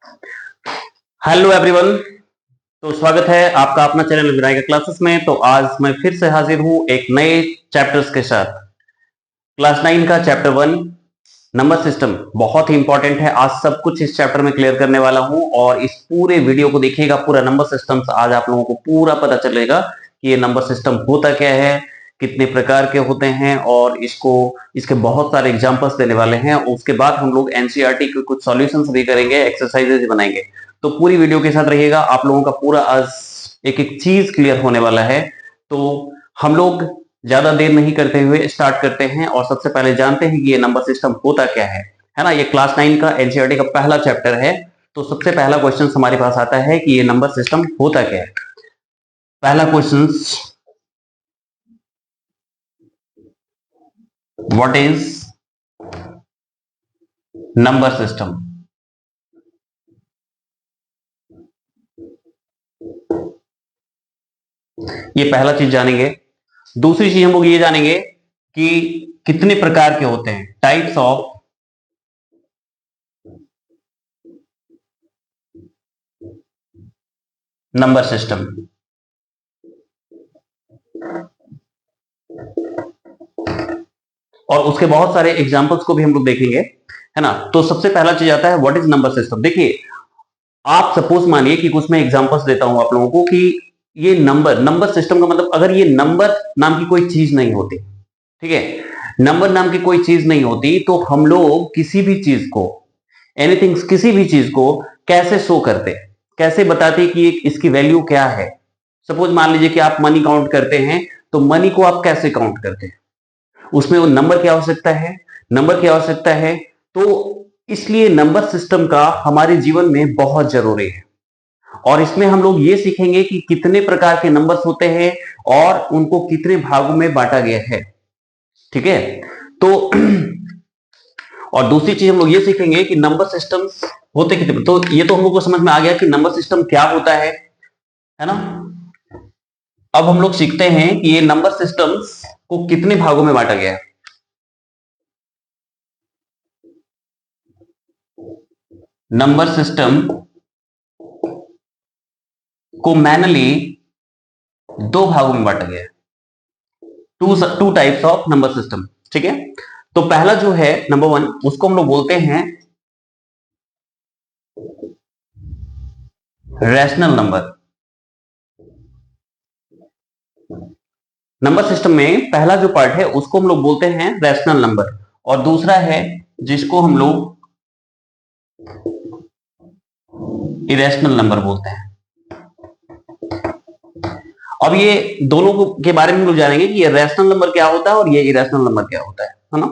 Hello everyone. तो स्वागत है आपका अपना चैनल विनायका क्लासेस में। तो आज मैं फिर से हाजिर हूं एक नए चैप्टर्स के साथ। क्लास 9 का चैप्टर 1 नंबर सिस्टम बहुत ही इंपॉर्टेंट है। आज सब कुछ इस चैप्टर में क्लियर करने वाला हूं और इस पूरे वीडियो को देखिएगा, पूरा नंबर सिस्टम से आज आप लोगों को पूरा पता चलेगा कि ये नंबर सिस्टम होता क्या है, कितने प्रकार के होते हैं और इसके बहुत सारे एग्जांपल्स देने वाले हैं। उसके बाद हम लोग एनसीईआरटी के कुछ सॉल्यूशंस भी करेंगे, एक्सरसाइजेज बनाएंगे। तो पूरी वीडियो के साथ रहिएगा, आप लोगों का पूरा आज एक एक चीज क्लियर होने वाला है। तो हम लोग ज्यादा देर नहीं करते हुए स्टार्ट करते हैं और सबसे पहले जानते हैं कि ये नंबर सिस्टम होता क्या है ना। ये क्लास 9 का एनसीईआरटी का पहला चैप्टर है। तो सबसे पहला क्वेश्चन हमारे पास आता है कि ये नंबर सिस्टम होता क्या है। पहला question, what is number system. ये पहला चीज जानेंगे। दूसरी चीज हम लोग ये जानेंगे कि कितने प्रकार के होते हैं, टाइप्स ऑफ नंबर सिस्टम। और उसके बहुत सारे एग्जांपल्स को भी हम लोग देखेंगे, है ना। तो सबसे पहला चीज आता है व्हाट इज नंबर सिस्टम। देखिए, आप सपोज मानिए कि कुछ मैं एग्जांपल्स देता हूं आप लोगों को कि ये नंबर सिस्टम का मतलब, अगर ये नंबर नाम की कोई चीज नहीं होती, ठीक है, नंबर नाम की कोई चीज नहीं होती, तो हम लोग किसी भी चीज को, एनीथिंग, किसी भी चीज को कैसे शो करते, कैसे बताते कि इसकी वैल्यू क्या है। सपोज मान लीजिए कि आप मनी काउंट करते हैं, तो मनी को आप कैसे काउंट करते हैं, उसमें वो नंबर की आवश्यकता है, नंबर की आवश्यकता है। तो इसलिए नंबर सिस्टम का हमारे जीवन में बहुत जरूरी है। और इसमें हम लोग ये सीखेंगे कि कितने प्रकार के नंबर्स होते हैं और उनको कितने भागों में बांटा गया है, ठीक है। तो और दूसरी चीज हम लोग ये सीखेंगे कि नंबर सिस्टम्स होते कितने। तो ये तो हम लोग को समझ में आ गया कि नंबर सिस्टम क्या होता है ना। अब हम लोग सीखते हैं कि ये नंबर सिस्टम्स को कितने भागों में बांटा गया है। नंबर सिस्टम को मैनली दो भागों में बांटा गया है, two types of number system, ठीक है। तो पहला जो है नंबर 1, उसको हम लोग बोलते हैं रैशनल नंबर। नंबर सिस्टम में पहला जो पार्ट है उसको हम लोग बोलते हैं रैशनल नंबर, और दूसरा है जिसको हम लोग इरेशनल नंबर बोलते हैं। अब ये दोनों के बारे में हम लोग जानेंगे कि ये रैशनल नंबर क्या होता है और ये इरेशनल नंबर क्या होता है ना।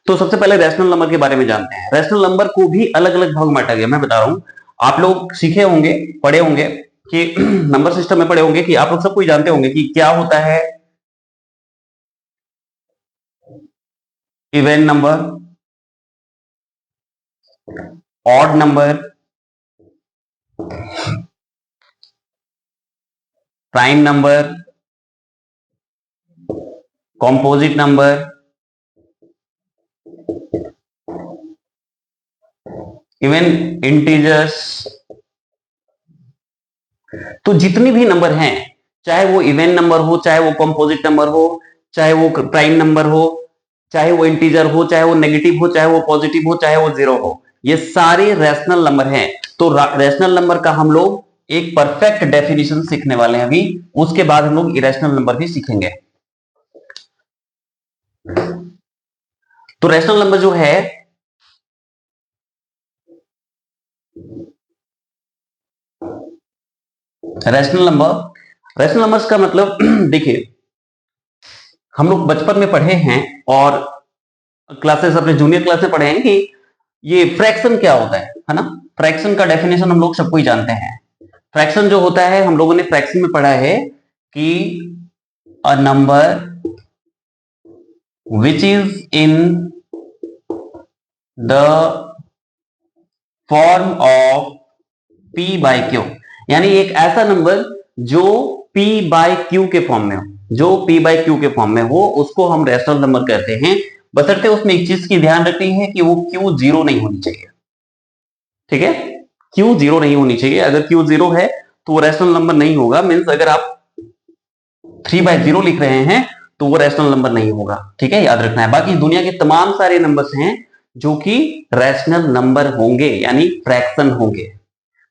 तो सबसे पहले रैशनल नंबर के बारे में जानते हैं। रैशनल नंबर को भी अलग अलग भाग में बांटा गया। मैं बता रहा हूं, आप लोग सीखे होंगे, पढ़े होंगे कि नंबर सिस्टम में पढ़े होंगे कि आप लोग सब कुछ जानते होंगे कि क्या होता है even number, odd number, prime number, composite number, even integers. तो जितनी भी नंबर हैं, चाहे वो इवन नंबर हो, चाहे वो कॉम्पोजिट नंबर हो, चाहे वो प्राइम नंबर हो, चाहे वो इंटीजर हो, चाहे वो नेगेटिव हो, चाहे वो पॉजिटिव हो, चाहे वो जीरो हो, ये सारे रैशनल नंबर हैं। तो रैशनल नंबर का हम लोग एक परफेक्ट डेफिनेशन सीखने वाले हैं अभी। उसके बाद हम लोग इरेशनल नंबर भी सीखेंगे। तो रैशनल नंबर जो है, रैशनल नंबर्स का मतलब देखिए, हम लोग बचपन में पढ़े हैं और क्लासेस अपने जूनियर क्लास में पढ़े हैं कि ये फ्रैक्शन क्या होता है ना। फ्रैक्शन का डेफिनेशन हम लोग सबको ही जानते हैं। फ्रैक्शन जो होता है, हम लोगों ने फ्रैक्शन में पढ़ा है कि a number which is in the form of P by Q, यानी एक ऐसा नंबर जो पी बाय क्यू के फॉर्म में हो, जो पी बाय क्यू के फॉर्म में हो, उसको हम रैशनल नंबर कहते हैं। बशर्ते उसमें एक चीज की ध्यान रखनी है कि वो क्यू जीरो नहीं होनी चाहिए, ठीक है। क्यू जीरो नहीं होनी चाहिए। अगर क्यू जीरो है तो वो रैशनल नंबर नहीं होगा। मीन्स अगर आप 3/0 लिख रहे हैं तो वो रैशनल नंबर नहीं होगा। ठीक है, याद रखना है। बाकी दुनिया के तमाम सारे नंबर्स हैं जो कि रैशनल नंबर होंगे, यानी फ्रैक्शन होंगे।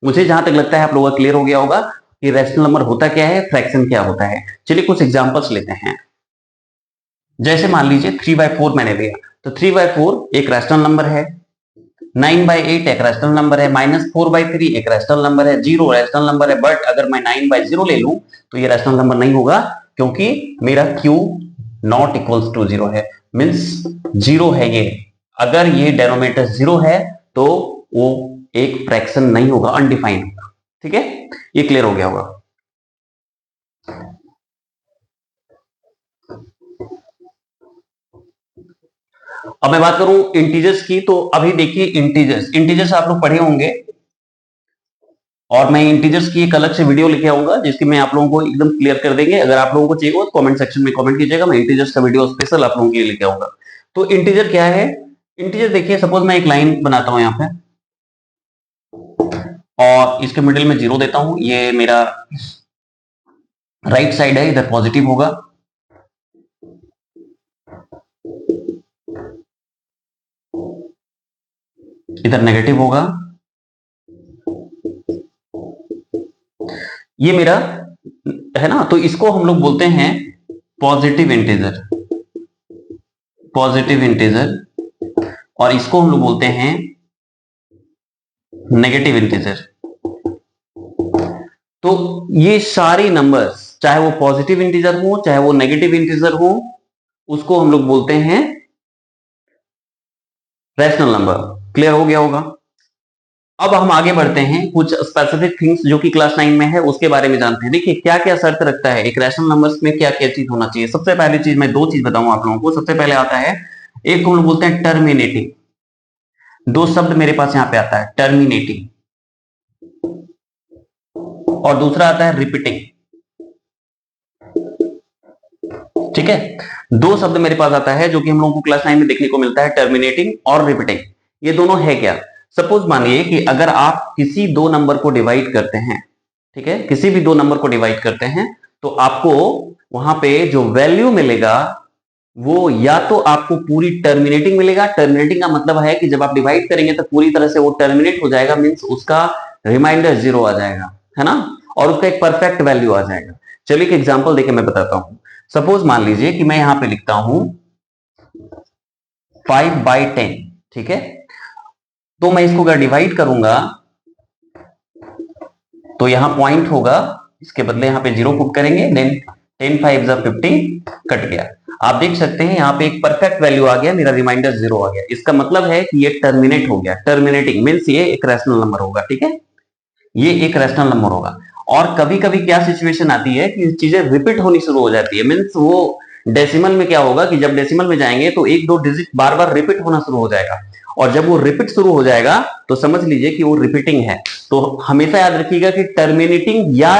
मुझे जहां तक लगता है आप लोगों का क्लियर हो गया होगा कि रैशनल नंबर होता क्या है, फ्रैक्शन क्या होता है। चलिए कुछ एग्जांपल्स लेते हैं। जैसे मान लीजिए 3/4 मैंने लिया, तो 3/4 एक रैशनल नंबर है, 9/8 एक रैशनल नंबर है, -4/3 एक रैशनल नंबर है, 0 रैशनल नंबर है। बट अगर मैं 9/0 ले लूं तो ये रैशनल नंबर नहीं होगा, क्योंकि मेरा q नॉट इक्वल्स टू 0 है। मीन्स 0 है ये। अगर ये डेनोमिनेटर 0 है तो वो एक फ्रैक्शन नहीं होगा, अनडिफाइंड होगा। ठीक है, ये क्लियर हो गया होगा। अब मैं बात करूं इंटीजर्स की, तो अभी देखिए इंटीजर्स आप लोग पढ़े होंगे, और मैं इंटीजर्स की एक अलग से वीडियो लेके आऊंगा जिसकी मैं आप लोगों को एकदम क्लियर कर देंगे। अगर आप लोगों को चाहिए हो तो कमेंट सेक्शन में कमेंट कीजिएगा, मैं इंटीजर्स का वीडियो स्पेशल आप लोगों के लिए लेके आऊंगा। तो इंटीजर क्या है? इंटीजर देखिए, सपोज मैं एक लाइन बनाता हूं यहां पे, और इसके मिडिल में 0 देता हूं। ये मेरा राइट साइड है, इधर पॉजिटिव होगा, इधर नेगेटिव होगा। ये मेरा है ना, तो इसको हम लोग बोलते हैं पॉजिटिव इंटीजर, पॉजिटिव इंटीजर, और इसको हम लोग बोलते हैं नेगेटिव इंटीजर। तो ये सारे नंबर्स, चाहे वो पॉजिटिव इंटीजर हो चाहे वो नेगेटिव इंटीजर हो, उसको हम लोग बोलते हैं रैशनल नंबर। क्लियर हो गया होगा। अब हम आगे बढ़ते हैं, कुछ स्पेसिफिक थिंग्स जो कि क्लास 9 में है उसके बारे में जानते हैं। देखिए क्या क्या शर्त रखता है एक रैशनल नंबर्स में, क्या क्या चीज होना चाहिए। सबसे पहली चीज, मैं 2 चीज बताऊंगा आप लोगों को। सबसे पहले आता है, एक हम लोग बोलते हैं टर्मिनेटिंग। 2 शब्द मेरे पास यहां पे आता है, टर्मिनेटिंग, और दूसरा आता है रिपीटिंग। ठीक है, 2 शब्द मेरे पास आता है जो कि हम लोगों को क्लास 9 में देखने को मिलता है, टर्मिनेटिंग और रिपीटिंग। ये दोनों है क्या? सपोज मानिए कि अगर आप किसी 2 नंबर को डिवाइड करते हैं, ठीक है, किसी भी 2 नंबर को डिवाइड करते हैं, तो आपको वहां पे जो वैल्यू मिलेगा वो या तो आपको पूरी टर्मिनेटिंग मिलेगा। टर्मिनेटिंग का मतलब है कि जब आप डिवाइड करेंगे तो पूरी तरह से वो टर्मिनेट हो जाएगा, मींस उसका रिमाइंडर 0 आ जाएगा, है ना, और उसका एक परफेक्ट वैल्यू आ जाएगा। चलिए एक एग्जांपल देके मैं बताता हूं। सपोज मान लीजिए कि मैं यहां पे लिखता हूं 5/10, ठीक है, तो मैं इसको अगर डिवाइड करूंगा तो यहां पॉइंट होगा, इसके बदले यहां पे 0 पुट करेंगे, देन 10 5 50, कट गया। आप देख सकते हैं यहां पे एक परफेक्ट वैल्यू आ गया, मेरा रिमाइंडर 0 आ गया। इसका मतलब है कि ये टर्मिनेट हो गया। टर्मिनेटिंग मींस ये एक रैशनल नंबर होगा। ठीक है, ये एक रैशनल नंबर होगा। और कभी कभी क्या सिचुएशन आती है कि चीजें रिपीट होनी शुरू हो जाती है। मींस वो डेसिमल में क्या होगा कि जब डेसिमल में जाएंगे तो 1 2 डिजिट बार बार रिपीट होना शुरू हो जाएगा, और जब वो रिपीट शुरू हो जाएगा तो समझ लीजिए कि वो रिपीटिंग है। तो हमेशा याद रखिएगा कि टर्मिनेटिंग या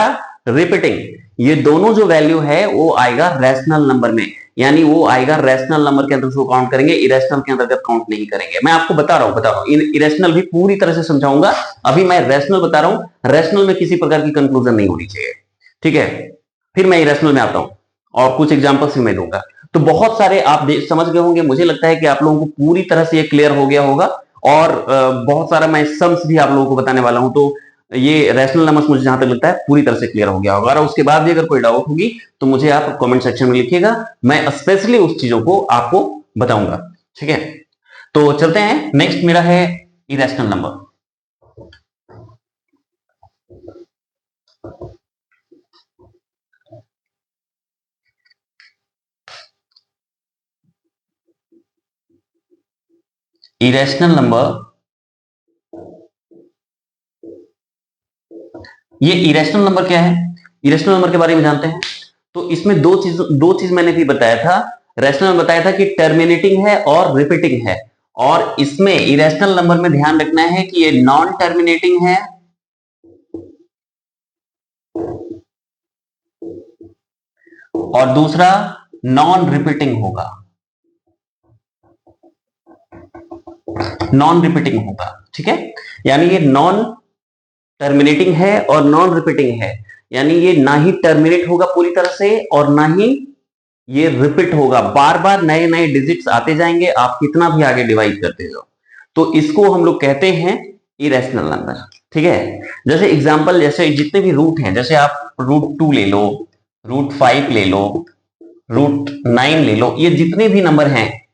रिपीटिंग, ये दोनों जो वैल्यू है वो आएगा रैशनल नंबर में, यानी वो आएगा रैशनल नंबर के अंदर उसको काउंट करेंगे, इरेशनल के अंदर काउंट नहीं करेंगे। मैं आपको बता रहा हूं इरेशनल भी पूरी तरह से समझाऊंगा। अभी मैं रैशनल बता रहा हूं, रैशनल में किसी प्रकार की कंक्लूजन नहीं होनी चाहिए। ठीक है, फिर मैं इरेशनल में आता हूं और कुछ एग्जांपल्स भी मैं दूंगा। तो बहुत सारे आप समझ गए होंगे, मुझे लगता है कि आप लोगों को पूरी तरह से ये क्लियर हो गया होगा। और बहुत सारा मैं सम्स भी आप लोगों को बताने वाला हूं, तो ये रैशनल नंबर्स मुझे जहां तक लगता है पूरी तरह से क्लियर हो गया होगा। और उसके बाद भी अगर कोई डाउट होगी तो मुझे आप कमेंट सेक्शन में लिखिएगा, मैं स्पेशली उस चीजों को आपको बताऊंगा। ठीक है, तो चलते हैं। नेक्स्ट मेरा है इरेशनल नंबर। इरेशनल नंबर, ये इरेशनल नंबर क्या है, इरेशनल नंबर के बारे में जानते हैं। तो इसमें दो चीज मैंने भी बताया था। रैशनल में बताया था कि टर्मिनेटिंग है और रिपीटिंग है, और इसमें इरेशनल नंबर में ध्यान रखना है कि ये नॉन टर्मिनेटिंग है और दूसरा नॉन रिपीटिंग होगा, नॉन रिपीटिंग होगा। ठीक है, यानी ये नॉन टर्मिनेटिंग है और नॉन रिपीटिंग है, यानी ये ना ही टर्मिनेट होगा पूरी तरह से और ना ही ये रिपीट होगा, बार बार नए नए डिजिट्स आते जाएंगे, आप कितना भी आगे डिवाइड करते जाओ। तो इसको हम लोग कहते हैं इरेशनल नंबर। ठीक है, जैसे एग्जांपल, जैसे जितने भी रूट हैं, जैसे आप √2 ले लो, √5 ले लो, √9 ले लो, ये जितने भी नंबर हैं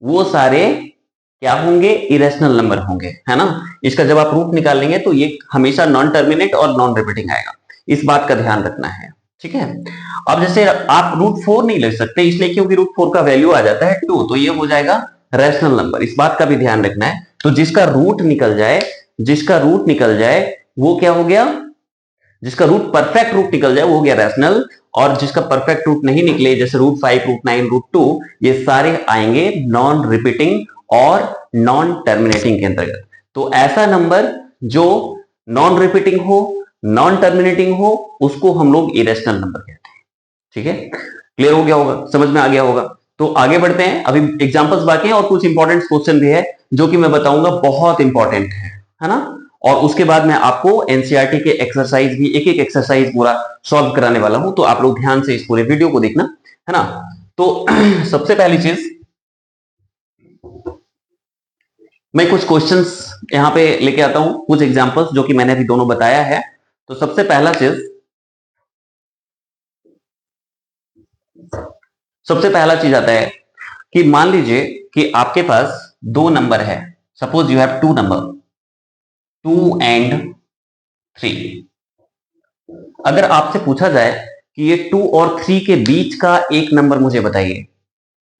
वो सारे क्या होंगे, इरेशनल नंबर होंगे, है ना। इसका जब आप रूट निकाल लेंगे तो ये हमेशा नॉन टर्मिनेट और नॉन रिपीटिंग आएगा, इस बात का ध्यान रखना है। ठीक है, अब जैसे आप √4 नहीं ले सकते, इसलिए क्योंकि √4 का वैल्यू आ जाता है 2, तो ये हो जाएगा रैशनल नंबर, इस बात का भी ध्यान रखना है। तो जिसका रूट निकल जाए, जिसका रूट निकल जाए वो क्या हो गया, जिसका रूट परफेक्ट रूट निकल जाए वो हो गया रैशनल, और जिसका परफेक्ट रूट नहीं निकले, जैसे √5, √9, √2, ये सारे आएंगे नॉन रिपीटिंग और नॉन टर्मिनेटिंग के अंतर्गत। तो ऐसा नंबर जो नॉन रिपीटिंग हो, नॉन टर्मिनेटिंग हो, उसको हम लोग इरेशनल नंबर कहते हैं। ठीक है, क्लियर हो गया होगा, समझ में आ गया होगा। तो आगे बढ़ते हैं, अभी एग्जांपल्स बाकी हैं और कुछ इंपॉर्टेंट क्वेश्चन भी है जो कि मैं बताऊंगा, बहुत इंपॉर्टेंट है ना। और उसके बाद मैं आपको एनसीईआरटी के एक्सरसाइज भी एक एक एक्सरसाइज पूरा सॉल्व कराने वाला हूं, तो आप लोग ध्यान से इस पूरे वीडियो को देखना, है ना। तो सबसे पहली चीज, मैं कुछ क्वेश्चंस यहां पे लेके आता हूं, कुछ एग्जांपल्स जो कि मैंने अभी दोनों बताया है। तो सबसे पहला चीज आता है कि मान लीजिए कि आपके पास दो नंबर है, suppose you have two number 2 and 3। अगर आपसे पूछा जाए कि ये 2 और 3 के बीच का एक नंबर मुझे बताइए,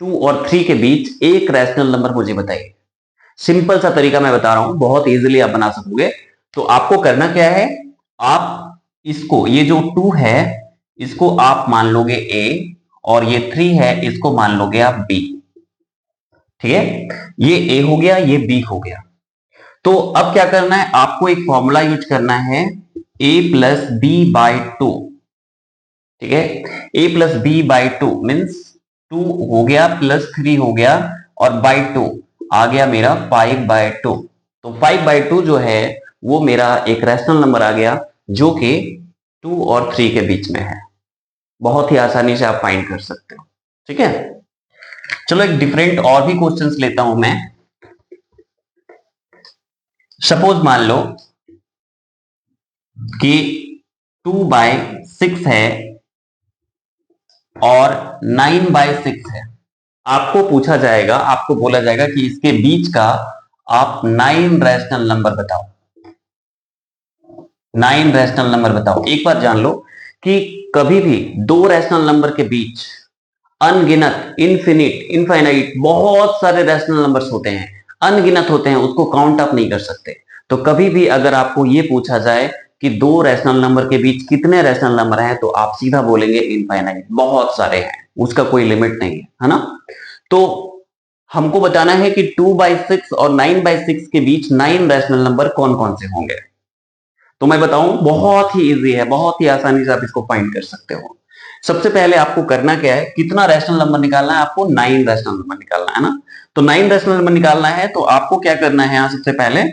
2 और 3 के बीच एक रैशनल नंबर मुझे बताइए। सिंपल सा तरीका मैं बता रहा हूं, बहुत इजीली आप बना सकोगे। तो आपको करना क्या है, आप इसको, ये जो 2 है इसको आप मान लोगे A, और ये 3 है इसको मान लोगे आप B। ठीक है, ये A हो गया, ये B हो गया। तो अब क्या करना है, आपको एक फॉर्मूला यूज करना है, A प्लस B बाई 2। ठीक है, A plus B by 2 means 2 हो गया प्लस 3 हो गया और बाई 2 आ गया मेरा 5/2। तो 5/2 जो है वो मेरा एक रैशनल नंबर आ गया जो कि 2 और 3 के बीच में है। बहुत ही आसानी से आप फाइंड कर सकते हो। ठीक है, चलो एक डिफरेंट और भी क्वेश्चंस लेता हूं मैं। सपोज मान लो कि 2/6 है और 9/6 है। आपको पूछा जाएगा, आपको बोला जाएगा कि इसके बीच का आप 9 रैशनल नंबर बताओ, 9 रैशनल नंबर बताओ। एक बात जान लो कि कभी भी दो रैशनल नंबर के बीच अनगिनत, इनफाइनाइट बहुत सारे रैशनल नंबर्स होते हैं, अनगिनत होते हैं, उसको काउंट आप नहीं कर सकते। तो कभी भी अगर आपको ये पूछा जाए कि दो रैशनल नंबर के बीच कितने रैशनल नंबर हैं, तो आप सीधा बोलेंगे इनफाइनाइट, बहुत सारे हैं, उसका कोई लिमिट नहीं है ना। तो हमको बताना है कि 2/6 और 9/6 के बीच 9 रैशनल नंबर कौन कौन से होंगे। तो मैं बताऊं, बहुत ही इजी है, बहुत ही आसानी से आप इसको फाइंड कर सकते हो। सबसे पहले आपको करना क्या है, कितना रैशनल नंबर निकालना है, आपको 9 रैशनल नंबर निकालना है ना। तो 9 रैशनल नंबर निकालना है तो आपको क्या करना है, यहां सबसे पहले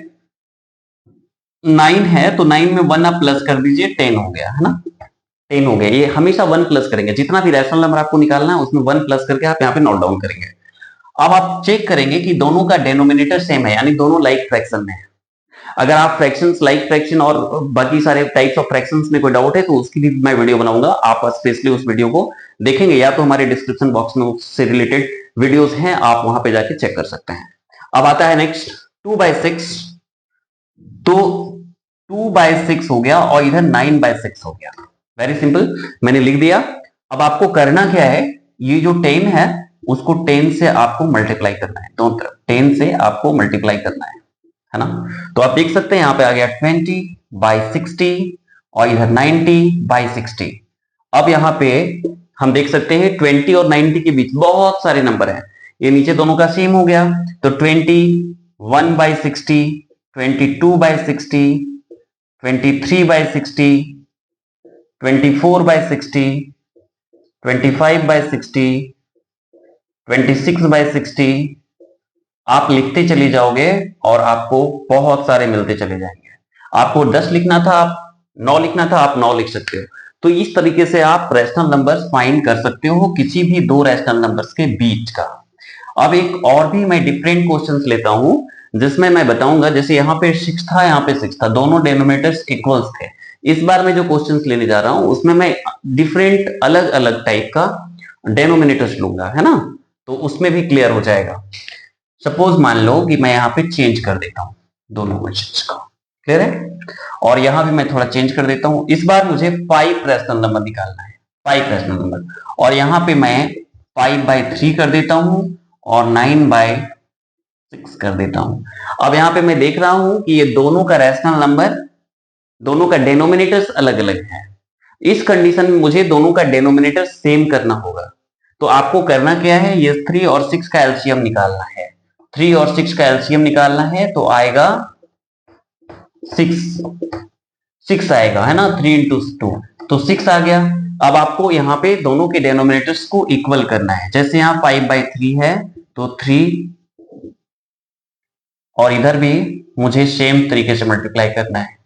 9 है तो 9 में 1 आप प्लस कर दीजिए, 10 हो गया, है ना। 10 हो गया, ये हमेशा 1 प्लस करेंगे, जितना भी रैशनल नंबर आपको निकालना है उसमें 1 प्लस करके आप यहाँ पे नोट डाउन करेंगे। अब आप चेक करेंगे कि दोनों का डेनोमिनेटर सेम है, यानी दोनों लाइक फ्रैक्शन में है। अगर आप फ्रैक्शंस, लाइक फ्रैक्शन और बाकी सारे टाइप्स ऑफ फ्रैक्शंस में कोई डाउट है तो उसकी भी मैं वीडियो बनाऊंगा, आप स्पेशली उस वीडियो को देखेंगे, या तो हमारे डिस्क्रिप्शन बॉक्स में उससे रिलेटेड वीडियोस हैं, आप वहां पे जाके चेक कर सकते हैं। अब आता है नेक्स्ट 2/6। तो 2/6 हो गया और इधर 9/6 हो गया, वेरी सिंपल, मैंने लिख दिया। अब आपको करना क्या है, ये जो 10 है उसको 10 से आपको मल्टीप्लाई करना है, दोनों तरफ 10 से आपको मल्टीप्लाई करना है ना। तो आप देख सकते हैं यहाँ पे आ गया 20/60 और इधर 90/60। अब यहाँ पे हम देख सकते हैं 20 और 90 के बीच बहुत सारे नंबर हैं, ये नीचे दोनों का सेम हो गया। तो 21/60, 22/60, 23/60, 24/60, 25/60, 26/60, आप लिखते चले जाओगे और आपको बहुत सारे मिलते चले जाएंगे। आपको 10 लिखना था, आप 9 लिखना था, आप 9 लिख सकते हो। तो इस तरीके से आप रैशनल नंबर्स फाइंड कर सकते हो किसी भी दो रैशनल नंबर्स के बीच का। अब एक और भी मैं डिफरेंट क्वेश्चंस लेता हूं जिसमें मैं बताऊंगा, जैसे यहाँ पे 6 था, यहाँ पे 6 था, दोनों डिनोमिनेटर्स इक्वल्स थे। इस बार मैं जो क्वेश्चंस लेने जा रहा हूं उसमें मैं डिफरेंट अलग अलग टाइप का डिनोमिनेटर्स लूंगा, है ना, तो उसमें भी क्लियर हो जाएगा। सपोज मान लो कि मैं यहाँ पे चेंज कर देता हूँ दोनों क्वेश्चंस को, क्लियर है, और यहां भी मैं थोड़ा चेंज कर देता हूं। इस बार मुझे 5 रैशनल नंबर निकालना है, 5 रैशनल नंबर, और यहां पे मैं 5/3 कर देता हूं और 9/6 कर देता हूं। अब यहां पे मैं देख रहा हूं कि ये दोनों का रैशनल नंबर, दोनों का डेनोमिनेटर्स अलग अलग है। इस कंडीशन में मुझे दोनों का डेनोमिनेटर सेम करना होगा। तो आपको करना क्या है, ये 3 और 6 का एलसीएम निकालना है। 3 और 6 का एलसीएम निकालना है तो आएगा 6 आएगा, है ना, 3 इंटू 2 तो 6 आ गया। अब आपको यहाँ पे दोनों के डेनोमिनेटर्स को इक्वल करना है। जैसे यहाँ 5/3 है तो 3, और इधर भी मुझे सेम तरीके से मल्टीप्लाई करना है,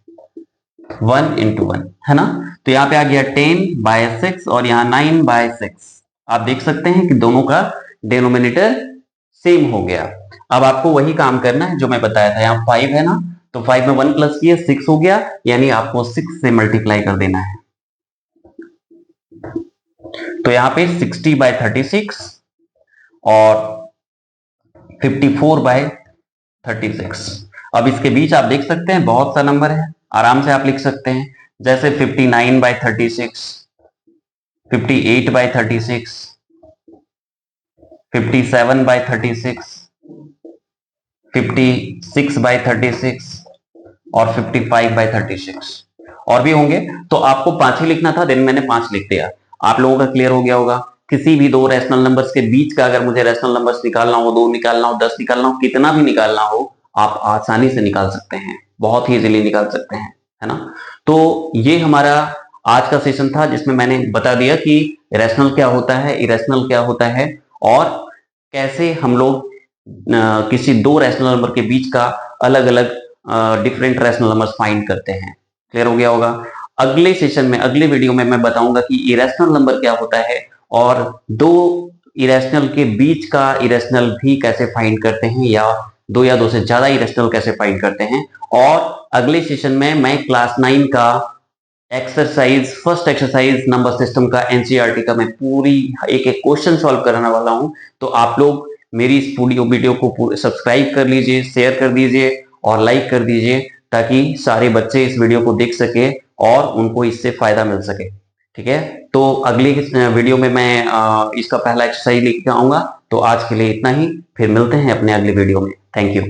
1 इंटू 1, है ना। तो यहाँ पे आ गया 10/6 और यहाँ 9/6। आप देख सकते हैं कि दोनों का डेनोमिनेटर सेम हो गया। अब आपको वही काम करना है जो मैं बताया था। यहाँ 5 है ना, तो 5 में 1 प्लस किया 6 हो गया, यानी आपको 6 से मल्टीप्लाई कर देना है। तो यहाँ पे 60/36 और 54/36। अब इसके बीच आप देख सकते हैं बहुत सा नंबर है, आराम से आप लिख सकते हैं। जैसे 59/36, 58/36, 57/36, 56/36 और 55/36 और भी होंगे। तो आपको 5 ही लिखना था, देन मैंने 5 लिख दिया। आप लोगों का क्लियर हो गया होगा। किसी भी दो रैशनल नंबर्स के बीच का अगर मुझे रैशनल नंबर्स निकालना हो, 2 निकालना हो, 10 निकालना हो, कितना भी निकालना हो, आप आसानी से निकाल सकते हैं, बहुत ही इजीली निकाल सकते हैं, है ना। तो ये हमारा आज का सेशन था जिसमें मैंने बता दिया कि रैशनल क्या होता है, इरेशनल क्या होता है, और कैसे हम लोग किसी दो रैशनल नंबर के बीच का अलग अलग डिफरेंट रैशनल नंबर्स फाइंड करते हैं। क्लियर हो गया होगा। अगले सेशन में, अगले वीडियो में मैं बताऊंगा कि इरेशनल नंबर क्या होता है और दो इरेशनल के बीच का इरेशनल भी कैसे फाइंड करते हैं, या दो से ज्यादा इरेशनल कैसे फाइंड करते हैं। और अगले सेशन में मैं क्लास 9 का exercise, first exercise number system का एनसीईआरटी का मैं पूरी एक एक क्वेश्चन सॉल्व कराने वाला हूं। तो आप लोग मेरी इस वीडियो को सब्सक्राइब कर लीजिए, शेयर कर दीजिए और लाइक कर दीजिए, ताकि सारे बच्चे इस वीडियो को देख सके और उनको इससे फायदा मिल सके। ठीक है, तो अगली वीडियो में मैं इसका पहला एक्सरसाइज लेके आऊंगा। तो आज के लिए इतना ही, फिर मिलते हैं अपने अगले वीडियो में। Thank you.